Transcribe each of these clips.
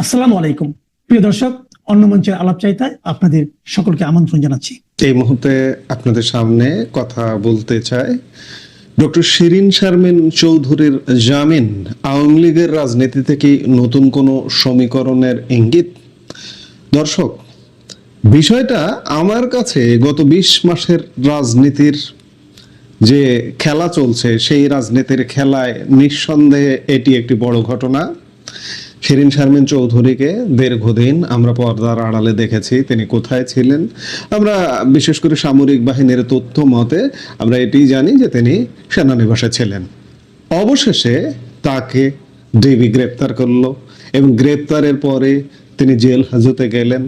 আসসালামু আলাইকুম প্রিয় দর্শক, অন্য মঞ্চের আলাপ চাইতায় আপনাদের সকলকে আমন্ত্রণ জানাচ্ছি। এই মুহূর্তে আপনাদের সামনে কথা বলতে চাই ডক্টর শিরিন শারমিন চৌধুরীর জামিন আওয়ামী লীগের রাজনীতি থেকে নতুন কোনো সমীকরণের ইঙ্গিত। দর্শক, বিষয়টা আমার কাছে গত 20 মাসের রাজনীতির যে খেলা চলছে সেই রাজনীতির খেলায় নিঃসন্দেহে এটি একটি বড় ঘটনা। শিরিন শারমিন চৌধুরীকে দীর্ঘদিন আমরা পর্দার আড়ালে দেখেছি, তিনি কোথায় ছিলেন। আমরা বিশেষ করে সামরিক বাহিনীর তথ্য মতে আমরা এটি জানি যে তিনি সেনানিবাসে ছিলেন। অবশেষে তাকে ডিবি গ্রেপ্তার করলো এবং গ্রেপ্তারের পরে তিনি জেল হাজতে গেলেন।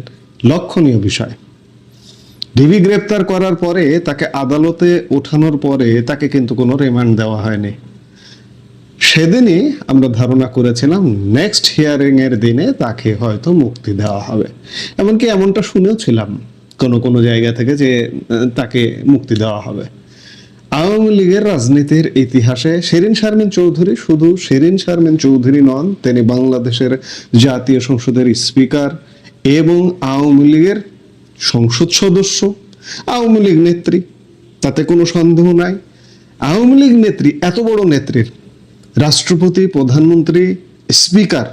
লক্ষণীয় বিষয়, ডিবি গ্রেপ্তার করার পরে তাকে আদালতে ওঠানোর পরে তাকে কিন্তু কোনো রিমান্ড দেওয়া হয়নি। সেদিনই আমরা ধারণা করেছিলাম নেক্সট হিয়ারিং এর দিনে তাকে হয়তো মুক্তি দেওয়া হবে, এমনকি এমনটা শুনেও ছিলাম কোনো কোনো জায়গা থেকে যে তাকে মুক্তি দেওয়া হবে। আওয়ামী লীগের রাজনীতির ইতিহাসে শিরিন শারমিন চৌধুরী শুধু শিরিন শারমিন চৌধুরী নন, তিনি বাংলাদেশের জাতীয় সংসদের স্পিকার এবং আওয়ামী লীগের সংসদ সদস্য, আওয়ামী লীগ নেত্রী, তাতে কোনো সন্দেহ নাই। আওয়ামী লীগ নেত্রী, এত বড় নেত্রীর রাষ্ট্রপতি, প্রধানমন্ত্রী, স্পিকার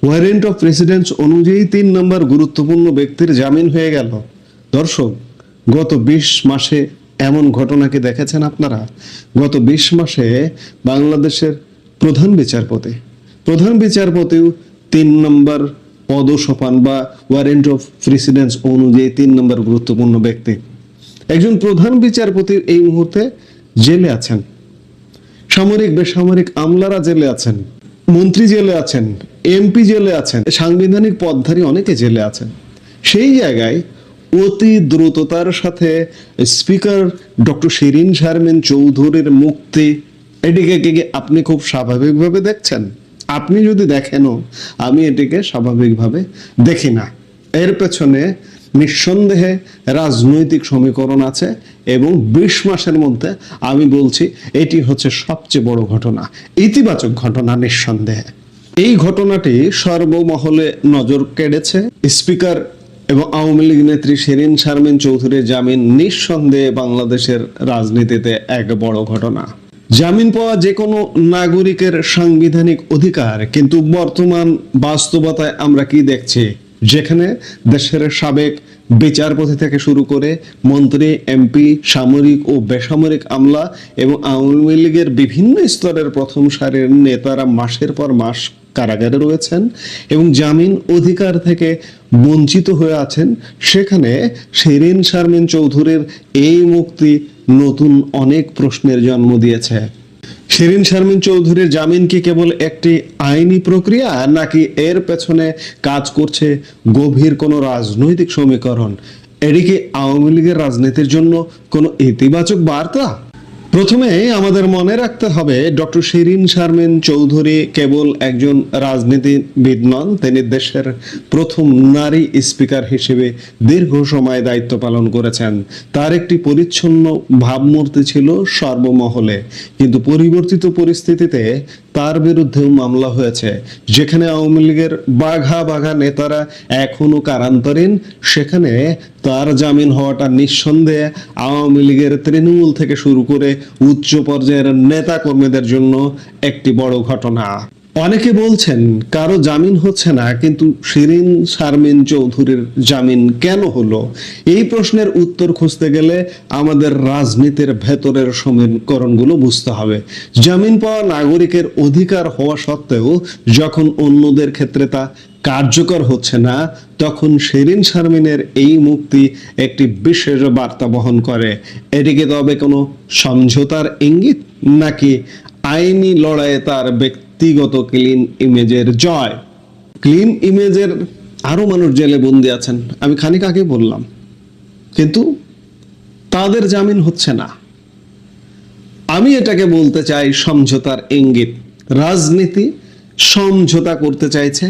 ওয়ারেন্ট অফ প্রেসিডেন্স অনুযায়ী 3 নম্বর গুরুত্বপূর্ণ ব্যক্তির জামিন হয়ে গেল। দর্শক, গত 20 মাসে এমন ঘটনা কি দেখেছেন আপনারা? গত 20 মাসে বাংলাদেশের প্রধান বিচারপতিও 3 নম্বর পদসোপান বা ওয়ারেন্ট অফ প্রেসিডেন্স অনুযায়ী 3 নম্বর গুরুত্বপূর্ণ ব্যক্তি। একজন প্রধান বিচারপতি এই মুহূর্তে জেলে আছেন, সামরিক বেসামরিক আমলারা জেলে আছেন, মন্ত্রী জেলে আছেন, এমপি জেলে আছেন, সাংবিধানিক পদধারী অনেকে জেলে আছেন। সেই জায়গায় অতি দ্রুততার সাথে স্পিকার ডক্টর শিরিন শারমিন চৌধুরীর মুক্তি, এটিকে কি আপনি খুব স্বাভাবিকভাবে দেখছেন? আপনি যদি দেখেনও, আমি এটিকে স্বাভাবিকভাবে দেখি না। এর পেছনে নিঃসন্দেহে রাজনৈতিক সমীকরণ আছে এবং 20 মাসের মধ্যে আমি বলছি এটি হচ্ছে সবচেয়ে বড় ঘটনা, ইতিবাচক ঘটনা নিঃসন্দেহে। এই ঘটনাটি সর্বমহলে নজর কেড়েছে। স্পিকার এবং আওয়ামী লীগ নেত্রী শিরিন শারমিন চৌধুরীর জামিন নিঃসন্দেহে বাংলাদেশের রাজনীতিতে এক বড় ঘটনা। জামিন পাওয়া যে কোনো নাগরিকের সাংবিধানিক অধিকার, কিন্তু বর্তমান বাস্তবতায় আমরা কি দেখছি, যেখানে দেশের সাবেক বিচারপতি থেকে শুরু করে মন্ত্রী, এমপি, সামরিক ও বেসামরিক আমলা এবং আওয়ামী লীগের বিভিন্ন স্তরের প্রথম সারির নেতারা মাসের পর মাস কারাগারে রয়েছেন এবং জামিন অধিকার থেকে বঞ্চিত হয়ে আছেন, সেখানে শিরিন শারমিন চৌধুরীর এই মুক্তি নতুন অনেক প্রশ্নের জন্ম দিয়েছে। শিরিন শারমিন চৌধুরীর জামিন কি কেবল একটি আইনি প্রক্রিয়া, নাকি এর পেছনে কাজ করছে গভীর কোনো রাজনৈতিক সমীকরণ? এটি কি আওয়ামী লীগের রাজনীতির জন্য কোনো ইতিবাচক বার্তা? প্রথমে আমাদের মনে রাখতে হবে, ডক্টর শিরিন শারমিন চৌধুরী কেবল একজন রাজনীতিবিদ নন, তিনি দেশের প্রথম নারী স্পিকার হিসেবে দীর্ঘ সময় দায়িত্ব পালন করেছেন। তার একটি পরিচ্ছন্ন ভাবমূর্তি ছিল সর্বমহলে, কিন্তু পরিবর্তিত পরিস্থিতিতে তার বিরুদ্ধেও মামলা হয়েছে। যেখানে আওয়ামী লীগের বাঘা বাঘা নেতারা এখনো কারান্তরীণ, সেখানে তার জামিন হওয়াটা নিঃসন্দেহে আওয়ামী লীগের তৃণমূল থেকে শুরু করে উচ্চ পর্যায়ের নেতা কর্মীদের জন্য একটি বড় ঘটনা। অনেকে বলছেন কারো জামিন হচ্ছে না, কিন্তু শিরিন শারমিন চৌধুরীর জামিন কেন হলো? এই প্রশ্নের উত্তর খুঁজতে গেলে আমাদের রাজনীতির ভেতরের সমীকরণগুলো বুঝতে হবে। জামিন পাওয়া নাগরিকের অধিকার হওয়া সত্ত্বেও যখন অন্যদের ক্ষেত্রে তা কার্যকর হচ্ছে না, তখন শিরিন শারমিনের এই মুক্তি একটি বিশেষ বার্তা বহন করে। এটিকে তবে কোনো সমঝোতার ইঙ্গিত, নাকি আইনি লড়াইয়ে তার ব্যক্তিগত ক্লিন ইমেজের জয়? ক্লিন ইমেজের আরো মানুষ জেলে বন্দী আছেন, আমি খানিক আগে বললাম, কিন্তু তাদের জামিন হচ্ছে না। আমি এটাকে বলতে চাই সমঝোতার ইঙ্গিত। রাজনীতি সমঝোতা করতে চাইছে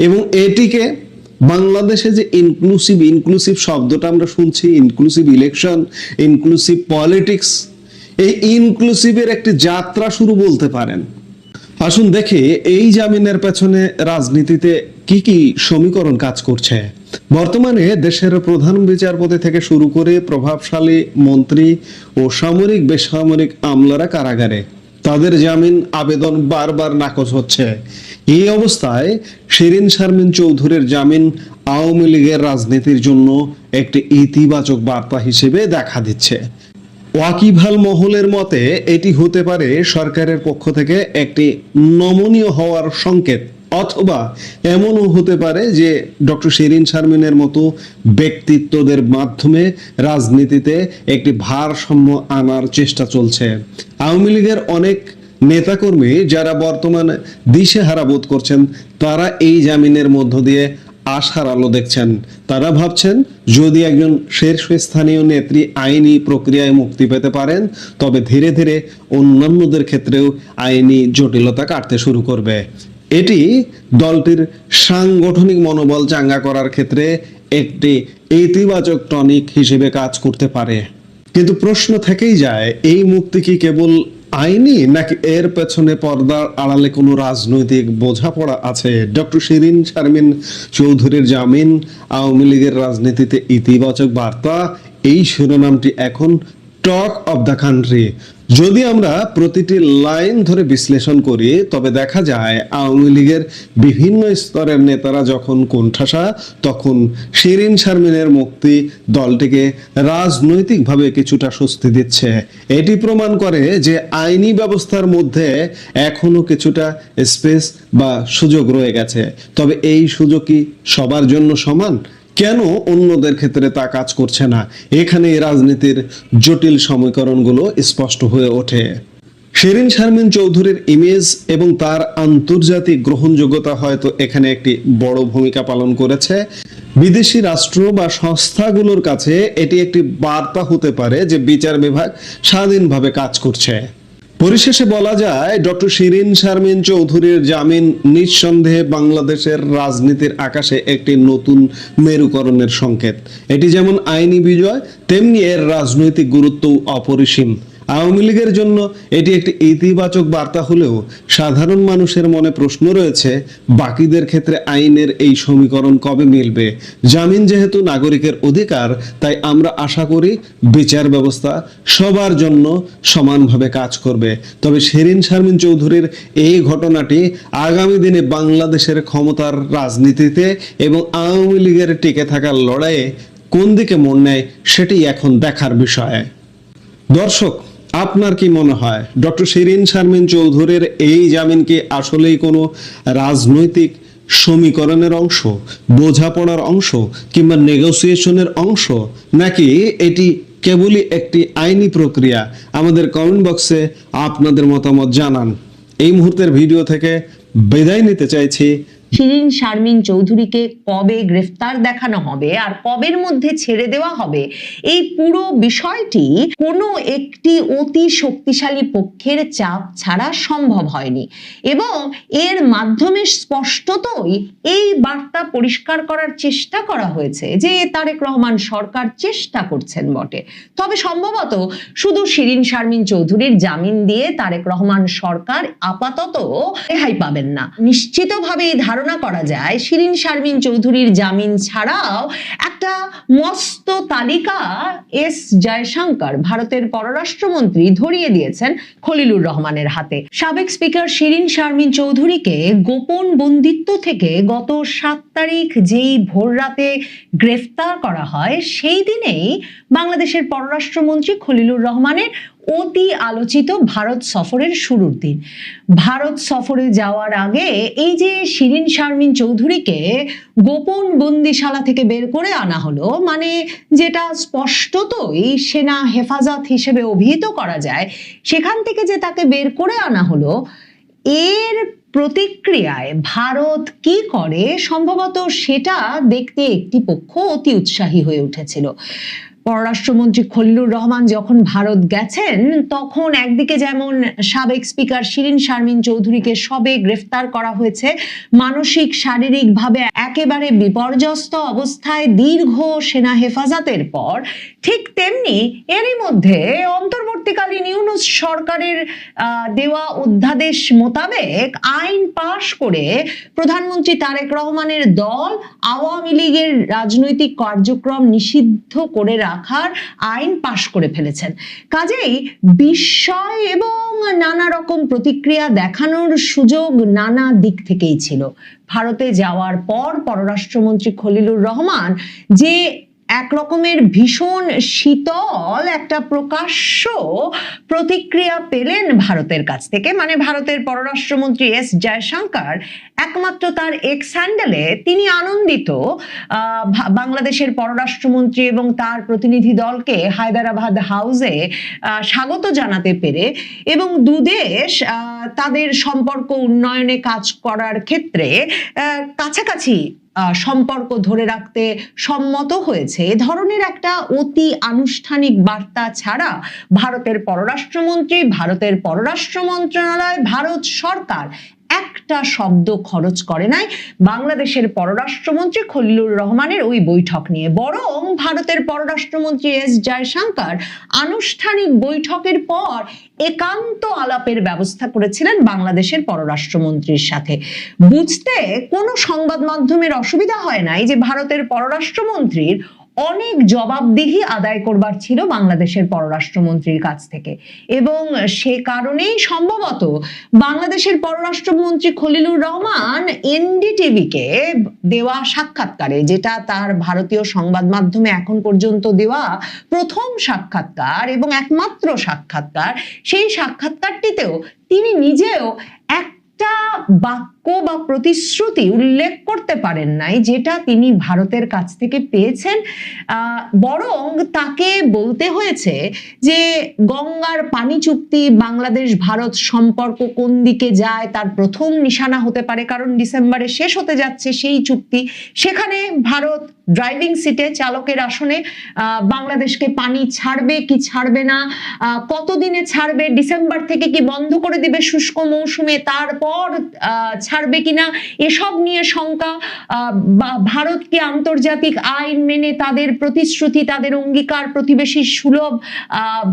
এবং এটিকে বাংলাদেশে যে ইনক্লুসিভ শব্দটা আমরা শুনছি, ইনক্লুসিভ ইলেকশন, ইনক্লুসিভ পলিটিক্স, এই ইনক্লুসিভের একটি যাত্রা শুরু বলতে পারেন। আসুন দেখি এই জামিনের পেছনে রাজনীতিতে কি কি সমীকরণ কাজ করছে। বর্তমানে দেশের প্রধান বিচারপতি থেকে শুরু করে প্রভাবশালী মন্ত্রী ও সামরিক বেসামরিক আমলারা কারাগারে, তাদের জামিন আবেদন বারবার নাকচ হচ্ছে। এই অবস্থায় শিরীন শারমিন চৌধুরীর জামিন আওয়ামী লীগের রাজনীতির জন্য একটি ইতিবাচক বার্তা হিসেবে দেখা দিচ্ছে। ওয়াকিবহাল মহলের মতে এটি হতে পারে সরকারের পক্ষ থেকে একটি নমনীয় হওয়ার সংকেত, অথবা এমনও হতে পারে যে ডক্টর শিরীন শারমিনের মতো ব্যক্তিত্বদের মাধ্যমে রাজনীতিতে একটি ভারসাম্য আনার চেষ্টা চলছে। আওয়ামী লীগের অনেক নেতাকর্মী যারা বর্তমানে দিশেহারা বোধ করছেন, তারা এই জামিনের মধ্য দিয়ে আশার আলো দেখছেন। তারা ভাবছেন যদি একজন শীর্ষস্থানীয় নেত্রী আইনি প্রক্রিয়ায় মুক্তি পেতে পারেন, তবে ধীরে ধীরে অন্যান্যদের ক্ষেত্রেও আইনি জটিলতা কাটতে শুরু করবে। এটি দলটির সাংগঠনিক মনোবল চাঙ্গা করার ক্ষেত্রে একটি ইতিবাচক টনিক হিসেবে কাজ করতে পারে। কিন্তু প্রশ্ন থেকেই যায়, এই মুক্তি কি কেবল আইনি, নাকি এর পেছনে পর্দার আড়ালে কোনো রাজনৈতিক বোঝাপড়া আছে? ডক্টর শিরীন শারমিন চৌধুরীর জামিন আওয়ামী লীগের রাজনীতিতে ইতিবাচক বার্তা, এই শিরোনামটি এখন টক অব দ্য কান্ট্রি। যদি আমরা প্রতিটি লাইন ধরে বিশ্লেষণ করি, তবে দেখা যায় আওয়ামী লীগের বিভিন্ন স্তরের নেতারা যখন কোণঠাসা, তখন শিরীন শারমিনের মুক্তি দলটিকে রাজনৈতিকভাবে কিছুটা স্বস্তি দিচ্ছে। এটি প্রমাণ করে যে আইনি ব্যবস্থার মধ্যে এখনো কিছুটা স্পেস বা সুযোগ রয়ে গেছে। তবে এই সুযোগ কি সবার জন্য সমান? কেন অন্যদের ক্ষেত্রে তা কাজ করছে না? এখানে রাজনীতির জটিল সমীকরণগুলো স্পষ্ট হয়ে ওঠে। শিরীন শারমিন চৌধুরীর ইমেজ এবং তার আন্তর্জাতিক গ্রহণযোগ্যতা হয়তো এখানে একটি বড় ভূমিকা পালন করেছে। বিদেশি রাষ্ট্র বা সংস্থাগুলোর কাছে এটি একটি বার্তা হতে পারে যে বিচার বিভাগ স্বাধীনভাবে কাজ করছে। পরিশেষে বলা যায়, ডক্টর শিরীন শারমিন চৌধুরীর জামিন নিঃসন্দেহে বাংলাদেশের রাজনীতির আকাশে একটি নতুন মেরুকরণের সংকেত। এটি যেমন আইনি বিজয়, তেমনি এর রাজনৈতিক গুরুত্ব অপরিসীম। আওয়ামী লীগের জন্য এটি একটি ইতিবাচক বার্তা হলেও সাধারণ মানুষের মনে প্রশ্ন রয়েছে, বাকিদের ক্ষেত্রে আইনের এই সমীকরণ কবে মিলবে? জামিন যেহেতু নাগরিকের অধিকার, তাই আমরা আশা করি বিচার ব্যবস্থা সবার জন্য সমানভাবে কাজ করবে। তবে শিরীন শারমিন চৌধুরীর এই ঘটনাটি আগামী দিনে বাংলাদেশের ক্ষমতার রাজনীতিতে এবং আওয়ামী লীগের টিকে থাকার লড়াইয়ে কোন দিকে মোড় নেয়, সেটি এখন দেখার বিষয়। দর্শক, আপনার কি মনে হয় ডক্টর শিরীন শারমিন চৌধুরীর এই জামিন কি আসলেই কোনো রাজনৈতিক সমীকরণের অংশ, বোঝাপড়ার অংশ, কিংবা নেগোসিয়েশনের অংশ, নাকি এটি কেবলই একটি আইনি প্রক্রিয়া? আমাদের কমেন্ট বক্সে আপনাদের মতামত জানান। এই মুহূর্তের ভিডিও থেকে বিদায় নিতে চাইছি। শিরীন শারমিন চৌধুরীকে কবে গ্রেফতার দেখানো হবে আর কবের মধ্যে ছেড়ে দেওয়া হবে, এই পুরো বিষয়টি কোনো একটি অতি শক্তিশালী পক্ষের চাপ ছাড়া সম্ভব হয়নি, এবং এর মাধ্যমে স্পষ্টতই এই বার্তা পরিষ্কার করার চেষ্টা করা হয়েছে যে তারেক রহমান সরকার চেষ্টা করছেন বটে, তবে সম্ভবত শুধু শিরীন শারমিন চৌধুরীর জামিন দিয়ে তারেক রহমান সরকার আপাতত রেহাই পাবেন না। নিশ্চিতভাবে এই ধারণা করা যায়, শিরীন শারমিন চৌধুরীর জামিন ছাড়াও একটা মস্ত তালিকা এস জয়শঙ্কর, ভারতের পররাষ্ট্রমন্ত্রী, ধরিয়ে দিয়েছেন খলিলুর রহমানের হাতে। সাবেক স্পিকার শিরীন শারমিন চৌধুরীকে গোপন বন্দিত্ব থেকে গত 7 তারিখ যেই ভোর রাতে গ্রেফতার করা হয়, সেই দিনেই বাংলাদেশের পররাষ্ট্রমন্ত্রী খলিলুর রহমানের অতি আলোচিত ভারত সফরের শুরুর দিন। ভারত সফরে যাওয়ার আগে এই যে শিরীন শারমিন চৌধুরীকে গোপন বন্দিশালা থেকে বের করে আনা হলো, মানে যেটা স্পষ্টতই সেনা হেফাজত হিসেবে অভিহিত করা যায়, সেখান থেকে যে তাকে বের করে আনা হলো, এর প্রতিক্রিয়ায় ভারত কি করে সম্ভবত সেটা দেখতে একটি পক্ষ অতি উৎসাহী হয়ে উঠেছিল। পররাষ্ট্রমন্ত্রী খলিলুর রহমান যখন ভারত গেছেন, তখন একদিকে যেমন সাবেক স্পিকার শিরীন শারমিন চৌধুরীকে সবে গ্রেফতার করা হয়েছে, মানসিক শারীরিকভাবে একেবারে বিপর্যস্ত অবস্থায় দীর্ঘ সেনা হেফাজতের পর, ঠিক তেমনি এরই মধ্যে অন্তর্বর্তীকালীন ইউনূস সরকারের দেওয়া অধ্যাদেশ মোতাবেক আইন পাশ করে প্রধানমন্ত্রী তারেক রহমানের দল আওয়ামী লীগের রাজনৈতিক কার্যক্রম নিষিদ্ধ করে রাখার আইন পাশ করে ফেলেছেন। কাজেই বিস্ময় এবং নানা রকম প্রতিক্রিয়া দেখানোর সুযোগ নানা দিক থেকেই ছিল। ভারতে যাওয়ার পর পররাষ্ট্রমন্ত্রী খলিলুর রহমান যে এক রকমের ভীষণ শীতল একটা প্রকাশ্য প্রতিক্রিয়া পেলেন ভারতের কাছ থেকে, মানে ভারতের পররাষ্ট্রমন্ত্রী এস জয়শঙ্কর একমাত্র তার এক্স হ্যান্ডেলে তিনি আনন্দিত বাংলাদেশের পররাষ্ট্রমন্ত্রী এবং তার প্রতিনিধি দলকে হায়দ্রাবাদ হাউসে স্বাগত জানাতে পেরে, এবং দুদেশ তাদের সম্পর্ক উন্নয়নে কাজ করার ক্ষেত্রে কাছাকাছি সম্পর্ক ধরে রাখতে সম্মত হয়েছে। এ ধরনের একটা অতি আনুষ্ঠানিক বার্তা ছাড়া ভারতের পররাষ্ট্রমন্ত্রী, ভারতের পররাষ্ট্র মন্ত্রণালয়, ভারত সরকার একটা শব্দ খরচ করে নাই বাংলাদেশের পররাষ্ট্রমন্ত্রী খলিলুর রহমানের ওই বৈঠক নিয়ে। বরং ভারতের পররাষ্ট্রমন্ত্রী এস জয়শঙ্কর আনুষ্ঠানিক বৈঠকের পর একান্ত আলাপের ব্যবস্থা করেছিলেন বাংলাদেশের পররাষ্ট্রমন্ত্রীর সাথে। বুঝতে কোনো সংবাদ মাধ্যমের অসুবিধা হয় নাই যে ভারতের পররাষ্ট্রমন্ত্রীর অনেক জবাবদিহি আদায় করবার ছিল বাংলাদেশের পররাষ্ট্রমন্ত্রীর কাছ থেকে, এবং সে কারণেই সম্ভবত বাংলাদেশের পররাষ্ট্রমন্ত্রী খলিলুর রহমান এনডিটিভিকে দেওয়া সাক্ষাৎকারে, যেটা তার ভারতীয় সংবাদ মাধ্যমে এখন পর্যন্ত দেওয়া প্রথম সাক্ষাৎকার এবং একমাত্র সাক্ষাৎকার, সেই সাক্ষাৎকারটিতেও তিনি নিজেও একটা বাক্য বা প্রতিশ্রুতি উল্লেখ করতে পারেন নাই যেটা তিনি ভারতের কাছ থেকে পেয়েছেন। বরং তাকে বলতে হয়েছে যে গঙ্গার পানি চুক্তি, বাংলাদেশ ভারত সম্পর্ক কোন দিকে যায় তার প্রথম নিশানা হতে পারে, কারণ ডিসেম্বরে শেষ হতে যাচ্ছে সেই চুক্তি। সেখানে ভারত ড্রাইভিং সিটে, চালকের আসনে বাংলাদেশকে পানি ছাড়বে কি ছাড়বে না, কতদিনে ছাড়বে, ডিসেম্বর থেকে কি বন্ধ করে দিবে শুষ্ক মৌসুমে, তারপর ছাড়বে কিনা, এসব নিয়ে শঙ্কা। ভারতকে আন্তর্জাতিক আইন মেনে তাদের প্রতিশ্রুতি, তাদের অঙ্গীকার প্রতিবেশী সুলভ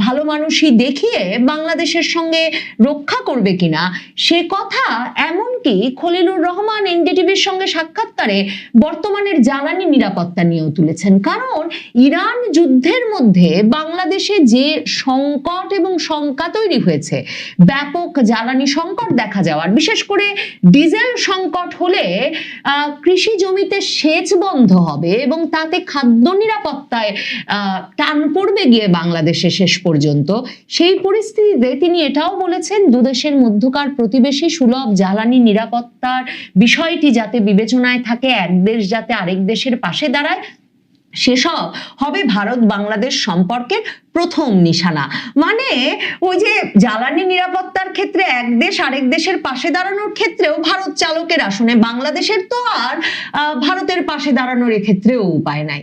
ভালো মানুষই দেখিয়ে বাংলাদেশের সঙ্গে রক্ষা করবে কিনা সে কথা। এমনকি খলিলুর রহমান এনডিটিভির সঙ্গে সাক্ষাৎকারে বর্তমানের জ্বালানি নিরাপত্তা নিয়েও তুলেছেন, কারণ ইরান যুদ্ধের মধ্যে বাংলাদেশে যে সংকট এবং শঙ্কা তৈরি হয়েছে, ব্যাপক জ্বালানি সংকট দেখা যাওয়ার, বিশেষ করে ডিজেল সংকট হলে কৃষি জমিতে সেচ বন্ধ হবে এবং তাতে খাদ্য নিরাপত্তায় টান পড়বে গিয়ে বাংলাদেশে শেষ পর্যন্ত। সেই পরিস্থিতিতে তিনি এটাও বলেছেন দুদেশের মধ্যকার প্রতিবেশী সুলভ জ্বালানি নিরাপত্তার বিষয়টি যাতে বিবেচনায় থাকে, এক দেশ যাতে আরেক দেশের পাশে দাঁড়ায়, সেসব হবে ভারত বাংলাদেশ সম্পর্কের প্রথম নিশানা। মানে ওই যে জ্বালানি নিরাপত্তার ক্ষেত্রে এক দেশ আরেক দেশের পাশে দাঁড়ানোর ক্ষেত্রেও ভারত চালকের আসনে, বাংলাদেশের তো আর ভারতের পাশে দাঁড়ানোর এক্ষেত্রেও উপায় নাই।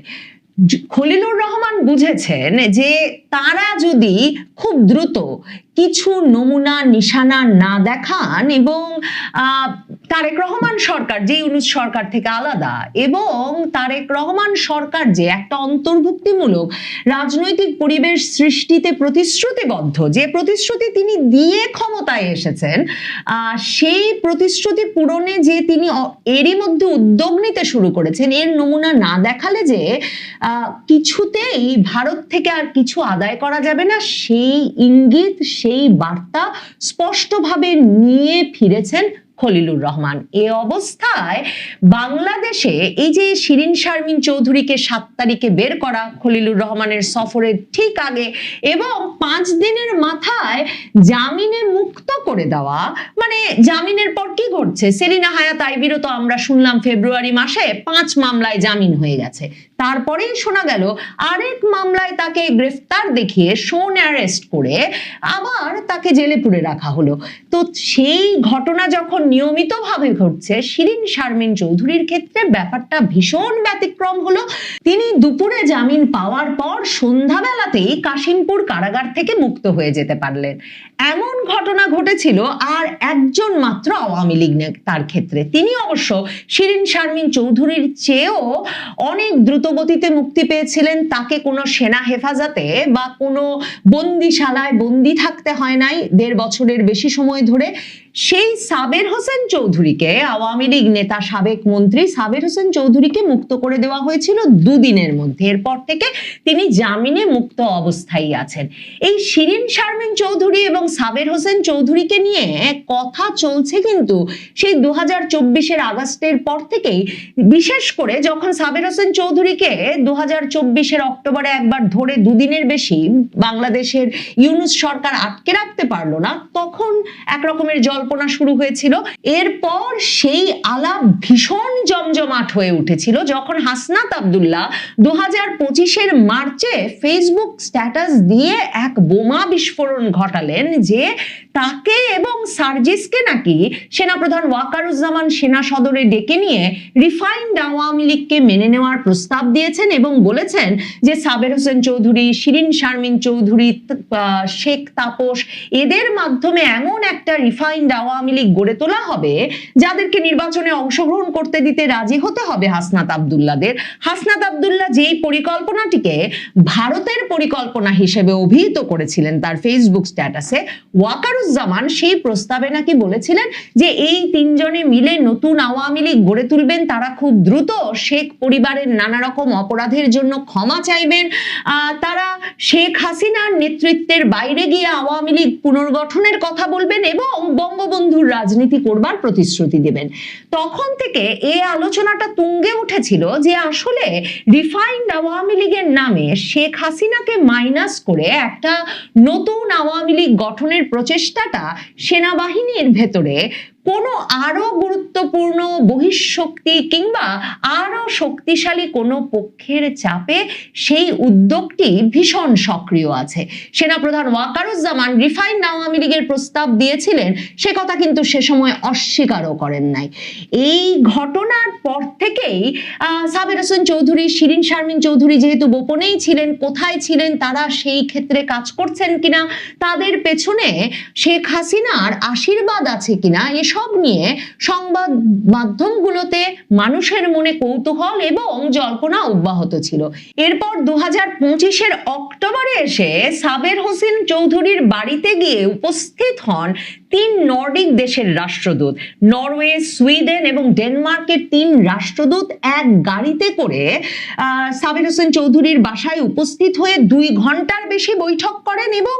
খলিলুর রহমান বুঝেছেন যে তারা যদি খুব দ্রুত কিছু নমুনা নিশানা না দেখান এবং তারেক রহমান সরকার যে ইউনূস সরকার থেকে আলাদা, এবং তারেক রহমান সরকার যে একটা অন্তর্ভুক্তিমূলক রাজনৈতিক পরিবেশ সৃষ্টিতে প্রতিশ্রুতিবদ্ধ, যে প্রতিশ্রুতি তিনি দিয়ে ক্ষমতায় এসেছেন, সেই প্রতিশ্রুতি পূরণে যে তিনি এরই মধ্যে উদ্যোগ নিতে শুরু করেছেন, এর নমুনা না দেখালে যে কিছুতেই ভারত থেকে আর কিছু আদায় করা যাবে না, সেই ইঙ্গিত, সেই বার্তা স্পষ্টভাবে নিয়ে ফিরেছেন খলিলুর রহমান। এ অবস্থায় বাংলাদেশে এই যে শিরীন শারমিন চৌধুরীকে 7 তারিখে বের করা খলিলুর রহমানের সফরের ঠিক আগে, এবং 5 দিনের মাথায় জামিনে মুক্ত করে দেওয়া, মানে জামিনের পর কি ঘটছে, সেলিনা হায়াৎ আইভীরও তো আমরা শুনলাম ফেব্রুয়ারি মাসে 5 মামলায় জামিন হয়ে গেছে। তারপরেই শোনা গেল আরেক মামলায় তাকে গ্রেফতার দেখিয়ে শোন অ্যারেস্ট করে আবার তাকে জেলে পুরে রাখা হলো। তো সেই ঘটনা যখন নিয়মিতভাবে ঘটছে, শিরিন শারমিন চৌধুরীর ক্ষেত্রে ব্যাপারটা ভীষণ ব্যতিক্রম হলো। তিনি দুপুরে জামিন পাওয়ার পর সন্ধ্যাবেলাতেই কাশিমপুর কারাগার থেকে মুক্ত হয়ে যেতে পারলেন। এমন ঘটনা ঘটেছিল আর একজন মাত্র আওয়ামী লীগ নেতার ক্ষেত্রে। তিনি অবশ্য শিরিন শারমিন চৌধুরীর চেয়েও অনেক দ্রুতগতিতে মুক্তি পেয়েছিলেন। তাকে কোনো সেনা হেফাজতে বা কোনো বন্দিশালায় বন্দি থাকতে হয় নাই 1.5 বছরের বেশি সময় ধরে। সেই সাবের হোসেন চৌধুরীকে, আওয়ামী লীগ নেতা সাবেক মন্ত্রী সাবের হোসেন চৌধুরীকে মুক্ত করে দেওয়া হয়েছিল 2 দিনের মধ্যে। এরপর থেকে তিনি জামিনে মুক্ত অবস্থায় আছেন। এই শিরিন শারমিন চৌধুরী এবং সাবের হোসেন চৌধুরীকে নিয়ে কথা চলছে কিন্তু সেই 2024-এর আগস্টের পর থেকেই। বিশেষ করে যখন সাবের হোসেন চৌধুরীকে 2024-এর অক্টোবরে একবার ধরে 2 দিনের বেশি বাংলাদেশের ইউনূস সরকার আটকে রাখতে পারলো না, তখন একরকমের জল্পনা শুরু হয়েছিল। এরপর সেই আলাপ ভীষণ জমজমাট হয়ে উঠেছিল যখন হাসনাত আব্দুল্লাহ 2025-এর মার্চে ফেসবুক স্ট্যাটাস দিয়ে এক বোমা বিস্ফোরণ ঘটালেন যে তাকে এবং সার্জিসকে নাকি সেনাপ্রধান ওয়াকারুজ্জামান সেনা সদরে ডেকে নিয়ে রিফাইন্ড আওয়ামী লীগকে মেনে নেওয়ার প্রস্তাব দিয়েছেন এবং বলেছেন যে সাবের হোসেন চৌধুরী, শিরিন শারমিন চৌধুরী, শেখ তাপস এদের মাধ্যমে এমন একটা রিফাইন্ড আওয়ামী লীগ গড়ে তোলা হবে যাদেরকে নির্বাচনে অংশগ্রহণ করতে দিতে রাজি হতে হবে হাসনাত আব্দুল্লাহদের। হাসনাত আব্দুল্লাহ যেই পরিকল্পনাটিকে ভারতের পরিকল্পনা হিসেবে অভিহিত করেছিলেন তার ফেসবুক স্ট্যাটাসে, ওয়াকারুজ্জামান সেই প্রস্তাবে নাকি বলেছিলেন যে এই 3 জনে মিলে নতুন আওয়ামী লীগ গড়ে তুলবেন। তারা খুব দ্রুত শেখ পরিবারের নানা রকম অপরাধের জন্য ক্ষমা চাইবেন। তারা শেখ হাসিনার নেতৃত্বের বাইরে গিয়ে আওয়ামী লীগ পুনর্গঠনের কথা বলবেন এবং বঙ্গবন্ধুর রাজনীতি করবার প্রতিশ্রুতি দেবেন। তখন থেকে এই আলোচনাটা তুঙ্গে উঠেছিল যে আসলে রিফাইন্ড আওয়ামী লীগের নামে শেখ হাসিনাকে মাইনাস করে একটা নতুন আওয়ামী লীগ গঠনের প্রচেষ্টাটা সেনাবাহিনীর ভেতরে কোনো আরো গুরুত্বপূর্ণ বহিঃশক্তি কিংবা আরো শক্তিশালী কোনো পক্ষের চাপে সেই উদ্যোগটি ভীষণ সক্রিয় আছে। সেনাপ্রধান ওয়াকারুজ্জামান রিফাইন্ড আওয়ামী লীগের প্রস্তাব দিয়েছিলেন, সে কথা কিন্তু সে সময় অস্বীকারও করেন নাই। এই ঘটনার পর থেকেই সাবের হোসেন চৌধুরী, শিরিন শারমিন চৌধুরী যেহেতু গোপনেই ছিলেন, কোথায় ছিলেন তারা সেই ক্ষেত্রে কাজ করছেন কিনা, তাদের পেছনে শেখ হাসিনার আশীর্বাদ আছে কিনা, সব নিয়ে সংবাদ মাধ্যমগুলোতে মানুষের মনে কৌতূহল এবং জল্পনা অব্যাহত ছিল। এরপর 2025-এর অক্টোবরে এসে সাবের হোসেন চৌধুরীর বাড়িতে গিয়ে উপস্থিত হন 3 নর্ডিক দেশের রাষ্ট্রদূত। নরওয়ে, সুইডেন এবং ডেনমার্কের 3 রাষ্ট্রদূত এক গাড়িতে করে সাবের হোসেন চৌধুরীর বাসায় উপস্থিত হয়ে 2 ঘন্টার বেশি বৈঠক করেন এবং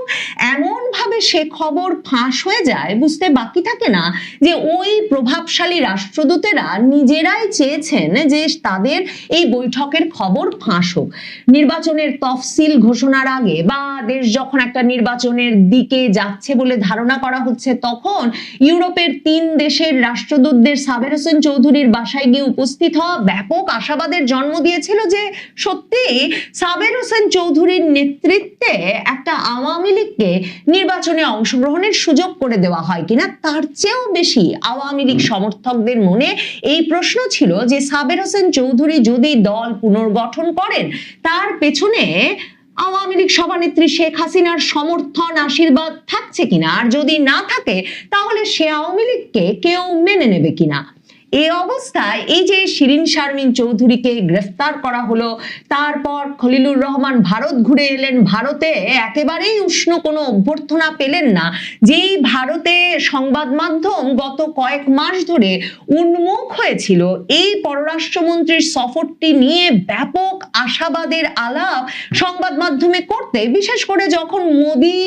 এমন ভাবে সে খবর ফাঁস হয়ে যায়, বুঝতে বাকি থাকে না যে ওই প্রভাবশালী রাষ্ট্রদূতেরা নিজেরাই চেয়েছেন যে তাদের এই বৈঠকের খবর ফাঁস হোক। নির্বাচনের তফসিল ঘোষণার আগে বা দেশ যখন একটা নির্বাচনের দিকে যাচ্ছে বলে ধারণা করা হচ্ছে, তখন ইউরোপের 3 দেশের রাষ্ট্রদূতদের সাবের হোসেন চৌধুরীর বাসায় গিয়ে উপস্থিত হওয়া ব্যাপক আশাবাদের জন্ম দিয়েছিল যে সত্যি সাবের হোসেন চৌধুরীর নেতৃত্বে একটা আওয়ামী লীগকে নির্বাচনে অংশগ্রহণের সুযোগ করে দেওয়া হয় কিনা। তার চেয়েও বেশি আওয়ামী লীগ সমর্থকদের মনে এই প্রশ্ন ছিল যে সাবের হোসেন চৌধুরী যদি দল পুনর্গঠন করেন, তার পেছনে আওয়ামী লীগ সভানেত্রী শেখ হাসিনার সমর্থন, আশীর্বাদ থাকছে কিনা, আর যদি না থাকে তাহলে সে আওয়ামী লীগকে কেউ মেনে নেবে কিনা। এই অবস্থায় এই যে শিরিন শারমিন চৌধুরীকে গ্রেফতার করা হলো, তারপর খলিলুর রহমান ভারত ঘুরে এলেন, ভারতে একেবারেই উষ্ণ কোনো অভ্যর্থনা পেলেন না। যেই ভারতে সংবাদ মাধ্যম গত কয়েক মাস ধরে উন্মুখ হয়েছিল এই পররাষ্ট্রমন্ত্রীর সফরটি নিয়ে ব্যাপক আশাবাদের আলাপ সংবাদ মাধ্যমে করতে, বিশেষ করে যখন মোদী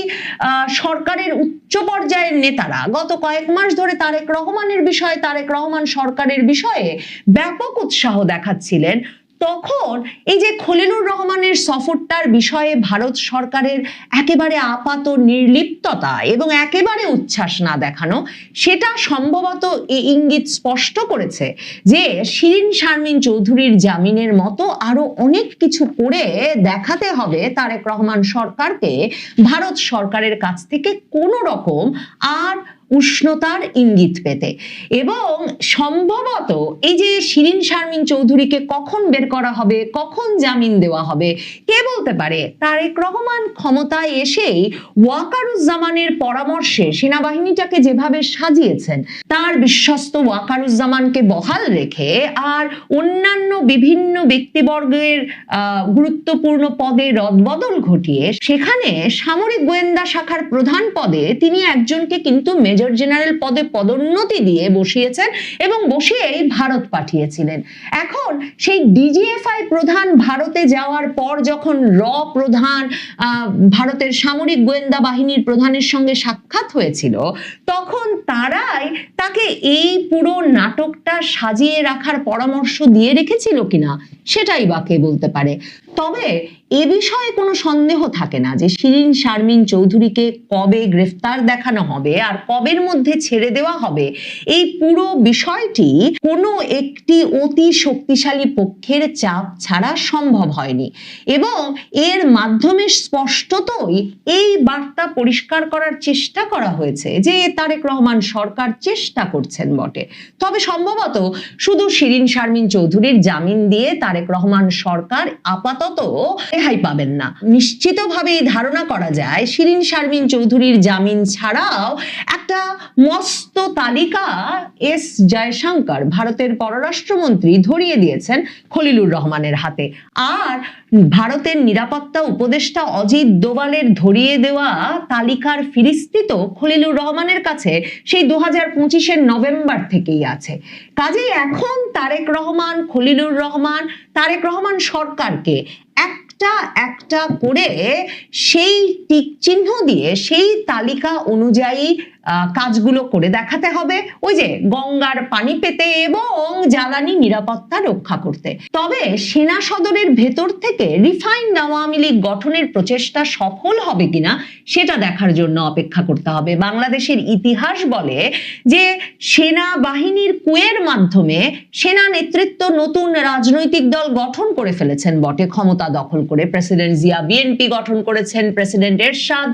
সরকারের উচ্চ পর্যায়ের নেতারা গত কয়েক মাস ধরে তারেক রহমানের বিষয়ে, তারেক রহমান সরকারের বিষয়ে ব্যাপক উৎসাহ দেখাচ্ছিলেন, তখন এই যে খলিলুর রহমানের সফরটার বিষয়ে ভারত সরকারের একেবারে আপাত নির্লিপ্ততা এবং একেবারে উচ্ছ্বাস না দেখানো, সেটা সম্ভবত এই ইঙ্গিত স্পষ্ট করেছে যে শিরিন শারমিন চৌধুরীর জামিনের মতো আরো অনেক কিছু করে দেখাতে হবে তারেক রহমান সরকারকে ভারত সরকারের কাছ থেকে কোনো রকম আর উষ্ণতার ইঙ্গিত পেতে। এবং সম্ভবত এই যে শিরিন শারমিন চৌধুরীকে কখন বের করা হবে, কখন জামিন দেওয়া হবে, কে বলতে পারে? তারেক রহমান ক্ষমতায় এসেই ওয়াকারুজ্জামানের পরামর্শে সেনাবাহিনীটাকে যেভাবে সাজিয়েছেন, তার বিশ্বস্ত ওয়াকারুজ্জামানকে বহাল রেখে আর অন্যান্য বিভিন্ন ব্যক্তিবর্গের গুরুত্বপূর্ণ পদে রদবদল ঘটিয়ে সেখানে সামরিক গোয়েন্দা শাখার প্রধান পদে তিনি একজনকে কিন্তু মেজর জেনারেল পদে পদোন্নতি দিয়ে বসিয়েছেন এবং বসিয়েই ভারত পাঠিয়েছিলেন। এখন সেই ডিজিএফআই প্রধান ভারতে যাওয়ার পর যখন প্রধান ভারতের সামরিক গোয়েন্দা বাহিনীর প্রধানের সঙ্গে সাক্ষাৎ হয়েছিল, তখন তারাই তাকে এই পুরো নাটকটা সাজিয়ে রাখার পরামর্শ দিয়ে রেখেছিল কিনা সেটাই বা কে বলতে পারে। তবে এ বিষয়ে কোনো সন্দেহ থাকে না যে শিরিন শারমিন চৌধুরীকে কবে গ্রেফতার দেখানো হবে আর কবের মধ্যে ছেড়ে দেওয়া হবে, এই পুরো বিষয়টি কোনো একটি অতি শক্তিশালী পক্ষের চাপ ছাড়া সম্ভব হয়নি। এবং এর মাধ্যমে স্পষ্টতই এই বার্তা পরিষ্কার করার চেষ্টা করা হয়েছে যে তারেক রহমান সরকার চেষ্টা করছেন বটে, তবে সম্ভবত শুধু শিরিন শারমিন চৌধুরীর জামিন দিয়ে তারেক রহমান সরকার আপাতত রেহাই পাবেন না। নিশ্চিতভাবেই ধারণা করা যায় শিরিন শারমিন চৌধুরীর জামিন ছাড়াও একটা মস্ত তালিকা এস জয়শঙ্কর ভারতের পররাষ্ট্রমন্ত্রী ধরিয়ে দিয়েছেন খলিলুর রহমানের হাতে। আর ভারতের নিরাপত্তা উপদেষ্টা অজিত দোভালের ধরিয়ে দেওয়া তালিকার ফিরিস্তি তো খলিলুর রহমানের কাছে সেই 2025-এর নভেম্বর থেকেই আছে। কাজেই এখন তারেক রহমান, খলিলুর রহমান, তারেক রহমান সরকারকে একটা একটা করে সেই টিক চিহ্ন দিয়ে সেই তালিকা অনুযায়ী কাজগুলো করে দেখাতে হবে, ওই যে গঙ্গার পানি পেতে এবং জ্বালানি নিরাপত্তা রক্ষা করতে। তবে সেনা সদরের ভেতর থেকে রিফাইন্ড আওয়ামী লীগ গঠনের প্রচেষ্টা সফল হবে কিনা সেটা দেখার জন্য অপেক্ষা করতে হবে। বাংলাদেশের ইতিহাস বলে যে সেনা বাহিনীর কুয়ের মাধ্যমে সেনা নেতৃত্ব নতুন রাজনৈতিক দল গঠন করে ফেলেছেন বটে, ক্ষমতা দখল করে। প্রেসিডেন্ট জিয়া বিএনপি গঠন করেছেন, প্রেসিডেন্ট এরশাদ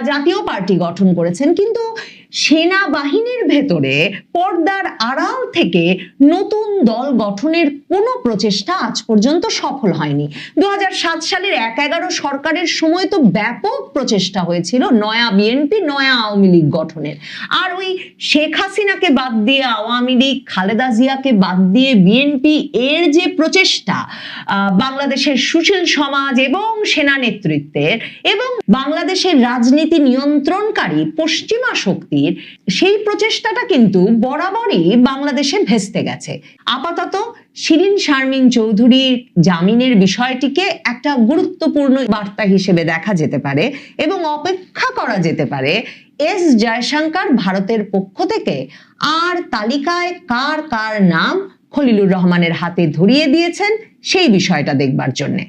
জাতীয় পার্টি গঠন করেছেন, কিন্তু সেনাবাহিনীর ভেতরে পর্দার আড়াল থেকে নতুন দল গঠনের কোনো প্রচেষ্টা আজ পর্যন্ত সফল হয়নি। 2007 সালের 1-11 সরকারের সময় তো ব্যাপক প্রচেষ্টা হয়েছিল নয়া বিএনপি, নয়া আওয়ামী লীগ গঠনের। আর ওই শেখ হাসিনাকে বাদ দিয়ে আওয়ামী লীগ, খালেদা জিয়াকে বাদ দিয়ে বিএনপি, এর যে প্রচেষ্টা বাংলাদেশের সুশীল সমাজ এবং সেনা নেতৃত্বের এবং বাংলাদেশের রাজনীতি নিয়ন্ত্রণকারী পশ্চিমা শক্তি, সেই প্রচেষ্টাটা কিন্তু বরাবরই বাংলাদেশে ভেস্তে গেছে। আপাতত শিরিন শারমিন চৌধুরীর জামিনের বিষয়টিকে একটা গুরুত্বপূর্ণ বার্তা হিসেবে দেখা যেতে পারে এবং অপেক্ষা করা যেতে পারে এস জয়শঙ্কর ভারতের পক্ষ থেকে আর তালিকায় কার কার নাম খলিলুর রহমানের হাতে ধরিয়ে দিয়েছেন সেই বিষয়টা দেখবার জন্যে।